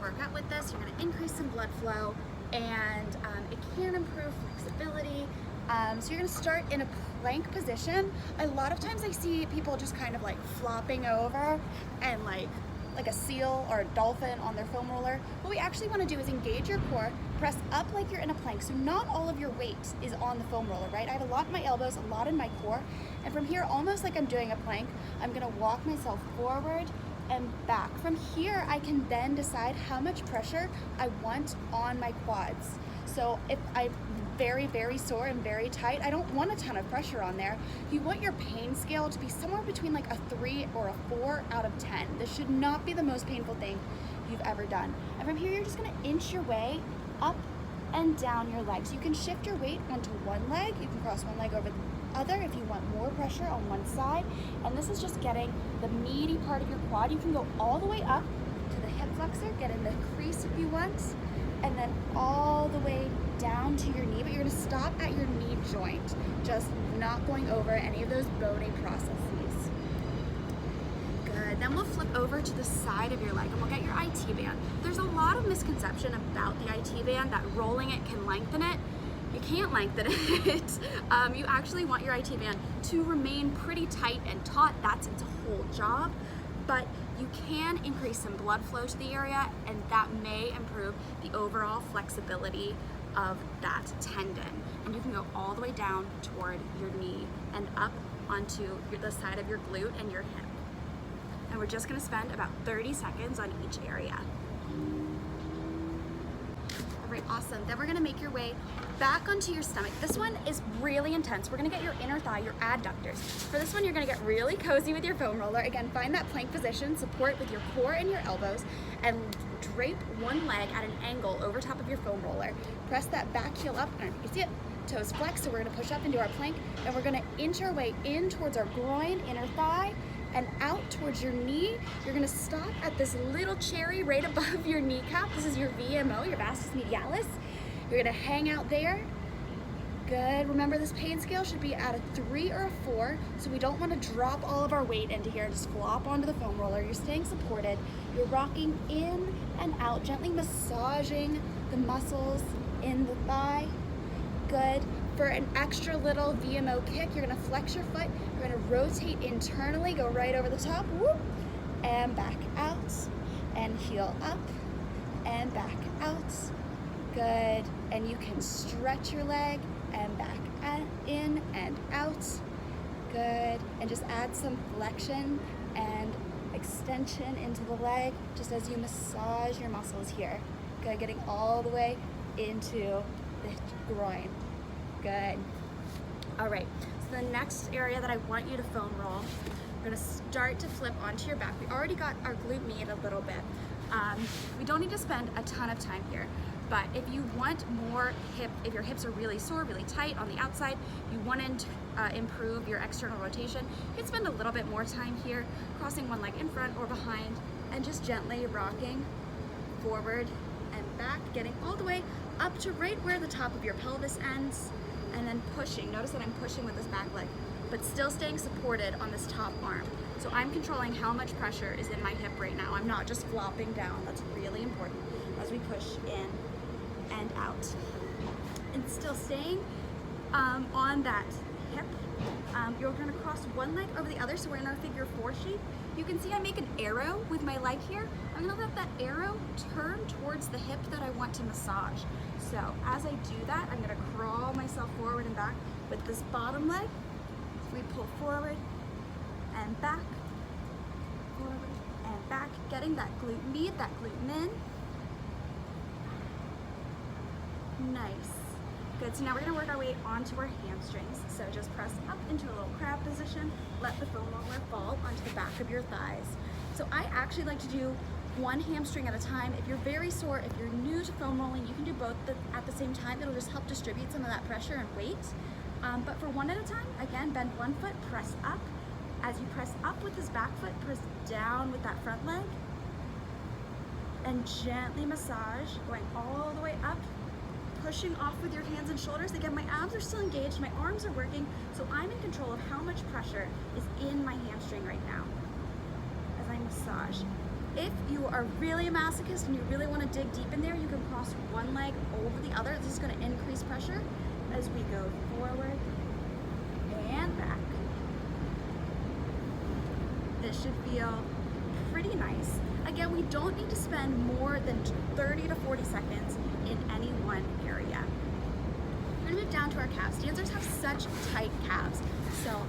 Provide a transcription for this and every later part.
workout with this. You're gonna increase some blood flow, and it can improve flexibility. So you're gonna start in a plank position. A lot of times I see people just kind of like flopping over and like a seal or a dolphin on their foam roller. What we actually wanna do is engage your core, press up like you're in a plank, so not all of your weight is on the foam roller, right? I have a lot in my elbows, a lot in my core, and from here, almost like I'm doing a plank, I'm gonna walk myself forward and back. From here, I can then decide how much pressure I want on my quads. So if I'm very, very sore and very tight, I don't want a ton of pressure on there. You want your pain scale to be somewhere between like a 3 or a 4 out of 10. This should not be the most painful thing you've ever done. And from here, you're just gonna inch your way up and down your legs. You can shift your weight onto one leg. You can cross one leg over the other if you want more pressure on one side. And this is just getting the meaty part of your quad. You can go all the way up to the hip flexor, get in the crease if you want, and then all the way down to your knee, but you're gonna stop at your knee joint, just not going over any of those bony processes. Good, then we'll flip over to the side of your leg and we'll get your IT band. There's a lot of misconception about the IT band that rolling it can lengthen it. You can't lengthen it. You actually want your IT band to remain pretty tight and taut. That's its whole job. But you can increase some blood flow to the area, and that may improve the overall flexibility of that tendon. And you can go all the way down toward your knee and up onto the side of your glute and your hip. And we're just gonna spend about 30 seconds on each area. All right, awesome. Then we're gonna make your way back onto your stomach. This one is really intense. We're gonna get your inner thigh, your adductors. For this one, you're gonna get really cozy with your foam roller. Again, find that plank position, support with your core and your elbows, and drape one leg at an angle over top of your foam roller. Press that back heel up, and you can see it, toes flexed, so we're gonna push up into our plank, and we're gonna inch our way in towards our groin, inner thigh, and out towards your knee. You're gonna stop at this little cherry right above your kneecap. This is your VMO, your vastus medialis. You're gonna hang out there. Good, remember this pain scale should be at a 3 or a 4, so we don't wanna drop all of our weight into here and just flop onto the foam roller. You're staying supported. You're rocking in and out, gently massaging the muscles in the thigh. Good. For an extra little VMO kick, you're gonna flex your foot, you're gonna rotate internally, go right over the top, whoop, and back out, and heel up, and back out. Good, and you can stretch your leg, and back in and out. Good, and just add some flexion and extension into the leg, just as you massage your muscles here. Good, getting all the way into the groin. Good. All right, so the next area that I want you to foam roll, we're gonna start to flip onto your back. We already got our glute med a little bit. We don't need to spend a ton of time here, but if you want more if your hips are really sore, really tight on the outside, you want to improve your external rotation, you can spend a little bit more time here, crossing one leg in front or behind, and just gently rocking forward and back, getting all the way up to right where the top of your pelvis ends, and then pushing. Notice that I'm pushing with this back leg, but still staying supported on this top arm. So I'm controlling how much pressure is in my hip right now. I'm not just flopping down. That's really important as we push in and out. And still staying on that hip. You're gonna cross one leg over the other, so we're in our figure 4 shape. You can see I make an arrow with my leg here. I'm gonna let that arrow turn towards the hip that I want to massage. So as I do that, I'm gonna crawl myself forward and back with this bottom leg. So we pull forward and back, forward and back, getting that glute med, that glute min. Nice. Good, so now we're gonna work our way onto our hamstrings. So just press up into a little crab position, let the foam roller fall onto the back of your thighs. So I actually like to do one hamstring at a time. If you're very sore, if you're new to foam rolling, you can do both at the same time. It'll just help distribute some of that pressure and weight. But for one at a time, again, bend one foot, press up. As you press up with this back foot, press down with that front leg. And gently massage, going all the way up, pushing off with your hands and shoulders. Again, my abs are still engaged, my arms are working, so I'm in control of how much pressure is in my hamstring right now as I massage. If you are really a masochist and you really want to dig deep in there, you can cross one leg over the other. This is going to increase pressure as we go forward and back. This should feel pretty nice. Again, we don't need to spend more than 30 to 40 seconds in any one area. We're gonna move down to our calves. Dancers have such tight calves. So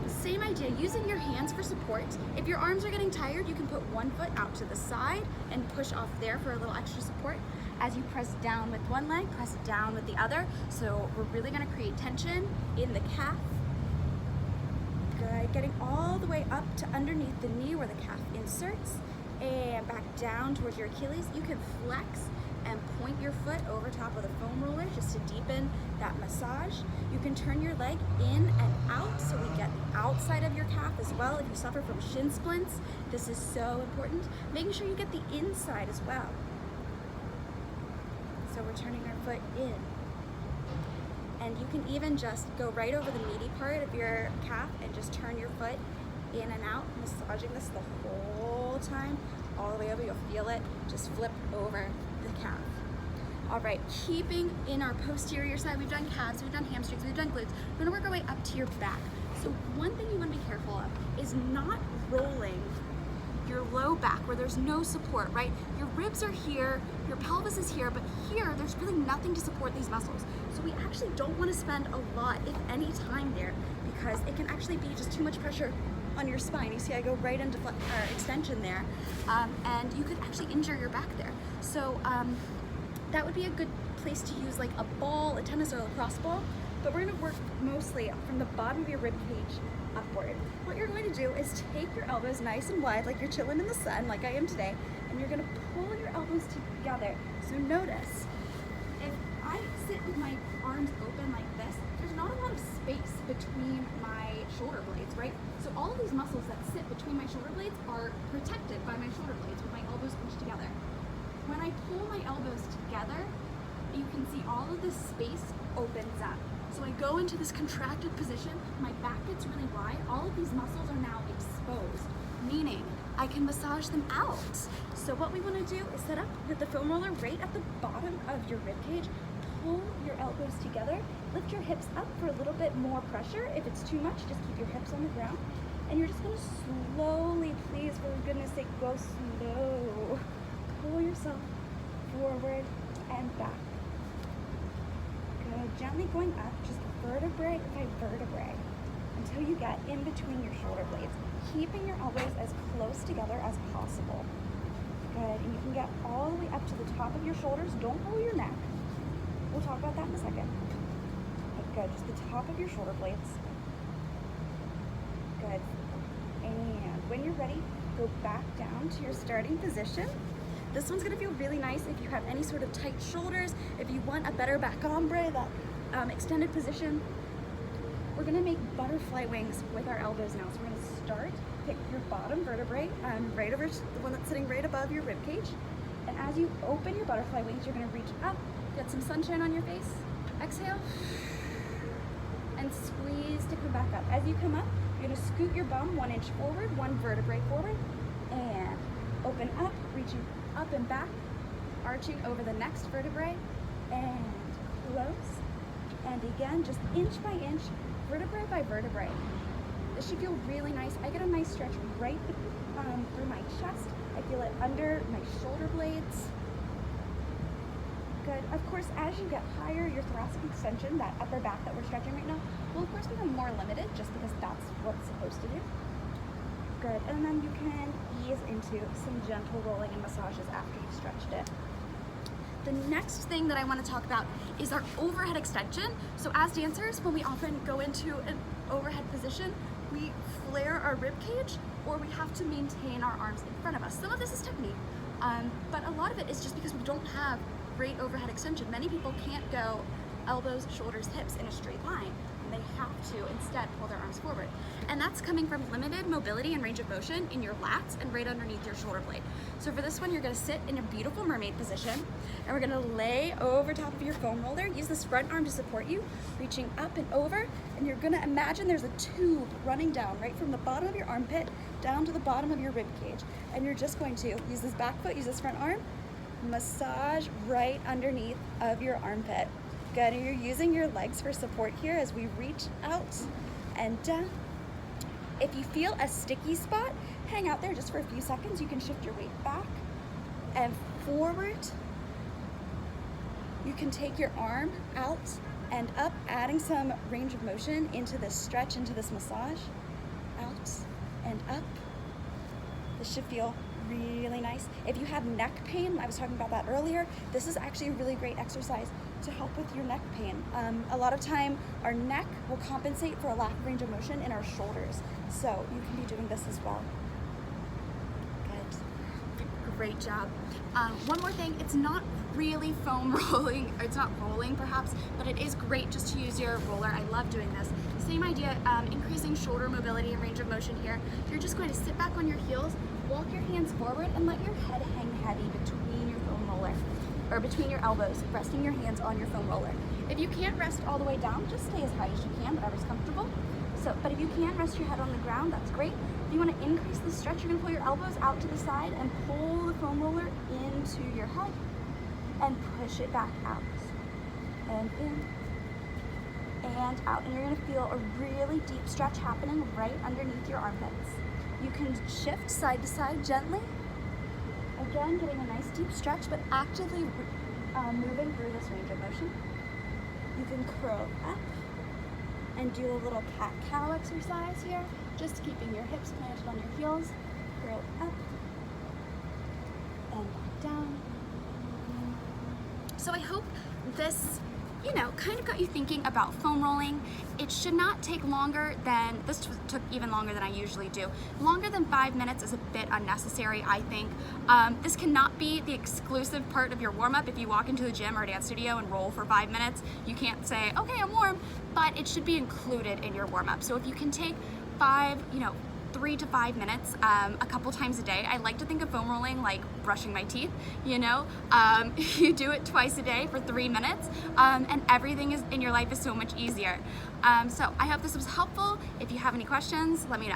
same idea, using your hands for support. If your arms are getting tired, you can put one foot out to the side and push off there for a little extra support. As you press down with one leg, press down with the other. So we're really gonna create tension in the calf. Good, getting all the way up to underneath the knee where the calf inserts and back down towards your Achilles. You can flex and point your foot over top of the foam roller just to deepen that massage. You can turn your leg in and out so we get the outside of your calf as well. If you suffer from shin splints, this is so important. Making sure you get the inside as well. So we're turning our foot in. And you can even just go right over the meaty part of your calf and just turn your foot in and out, massaging this the whole time, all the way over. You'll feel it just flip over the calf. All right, keeping in our posterior side, we've done calves, we've done hamstrings, we've done glutes. We're gonna work our way up to your back. So one thing you wanna be careful of is not rolling your low back where there's no support, right? Your ribs are here, your pelvis is here, but here there's really nothing to support these muscles. So we actually don't wanna spend a lot, if any, time there because it can actually be just too much pressure on your spine. You see I go right into extension there, and you could actually injure your back there. So that would be a good place to use like a ball, a tennis or a lacrosse ball, but we're gonna work mostly from the bottom of your rib cage upward. What you're going to do is take your elbows nice and wide like you're chilling in the sun like I am today, and you're gonna pull your elbows together. So notice, if I sit with my arms open like this, there's not a lot of space between my shoulder blades, right? So all of these muscles that sit between my shoulder blades are protected by my shoulder blades with my elbows pushed together. When I pull my elbows together, you can see all of this space opens up. So I go into this contracted position, my back gets really wide, all of these muscles are now exposed, meaning I can massage them out. So what we wanna do is set up with the foam roller right at the bottom of your rib cage, pull your elbows together, lift your hips up for a little bit more pressure. If it's too much, just keep your hips on the ground. And you're just gonna slowly, please, for goodness sake, go slow. Pull yourself forward and back. Good, gently going up, just vertebrae by vertebrae, until you get in between your shoulder blades, keeping your elbows as close together as possible. Good, and you can get all the way up to the top of your shoulders. Don't roll your neck. We'll talk about that in a second. Good, just the top of your shoulder blades. Good, and when you're ready, go back down to your starting position. This one's gonna feel really nice if you have any sort of tight shoulders, if you want a better back ombre, that extended position. We're gonna make butterfly wings with our elbows now. So we're gonna start, pick your bottom vertebrae, right over the one that's sitting right above your rib cage. And as you open your butterfly wings, you're gonna reach up, get some sunshine on your face, exhale, and squeeze to come back up. As you come up, you're gonna scoot your bum 1 inch forward, one vertebrae forward, and open up, reaching up and back, arching over the next vertebrae, and close. And again, just inch by inch, vertebrae by vertebrae. This should feel really nice. I get a nice stretch right through my chest. I feel it under my shoulder blades. Good. Of course, as you get higher, your thoracic extension, that upper back that we're stretching right now, will of course become more limited just because that's what it's supposed to do. Good. And then you can ease into some gentle rolling and massages after you've stretched it. The next thing that I want to talk about is our overhead extension. So as dancers, when we often go into an overhead position, we flare our rib cage, or we have to maintain our arms in front of us. Some of this is technique, but a lot of it is just because we don't have great overhead extension. Many people can't go elbows, shoulders, hips in a straight line. and they have to instead pull their arms forward. And that's coming from limited mobility and range of motion in your lats and right underneath your shoulder blade. So for this one, you're gonna sit in a beautiful mermaid position, and we're gonna lay over top of your foam roller, use this front arm to support you, reaching up and over, and you're gonna imagine there's a tube running down right from the bottom of your armpit down to the bottom of your rib cage. And you're just going to use this back foot, use this front arm, massage right underneath of your armpit. Good, and you're using your legs for support here as we reach out and down. If you feel a sticky spot, hang out there just for a few seconds. You can shift your weight back and forward. You can take your arm out and up, adding some range of motion into this stretch, into this massage. Out and up. This should feel really nice. If you have neck pain, I was talking about that earlier, this is actually a really great exercise to help with your neck pain. A lot of time our neck will compensate for a lack of range of motion in our shoulders. So you can be doing this as well. Good, great job. One more thing, it's not really foam rolling, or it's not rolling perhaps, but it is great just to use your roller. I love doing this. Same idea, increasing shoulder mobility and range of motion here. You're just going to sit back on your heels, walk your hands forward, and let your head hang heavy between your foam roller, or between your elbows, resting your hands on your foam roller. If you can't rest all the way down, just stay as high as you can, whatever's comfortable. But if you can rest your head on the ground, that's great. If you want to increase the stretch, you're going to pull your elbows out to the side and pull the foam roller into your head and push it back out. And in and out. And you're going to feel a really deep stretch happening right underneath your armpits. You can shift side to side gently. Again, getting a nice deep stretch, but actively moving through this range of motion. You can curl up and do a little cat-cow exercise here, just keeping your hips planted on your heels. Curl up and back down. So I hope this, kind of got you thinking about foam rolling. It should not take longer than, this took even longer than I usually do. Longer than 5 minutes is a bit unnecessary, I think. This cannot be the exclusive part of your warm-up. If you walk into the gym or a dance studio and roll for 5 minutes, you can't say, okay, I'm warm, but it should be included in your warm-up. So if you can take 3 to 5 minutes a couple times a day. I like to think of foam rolling like brushing my teeth, you do it twice a day for 3 minutes, and everything in your life is so much easier. So I hope this was helpful. If you have any questions, let me know.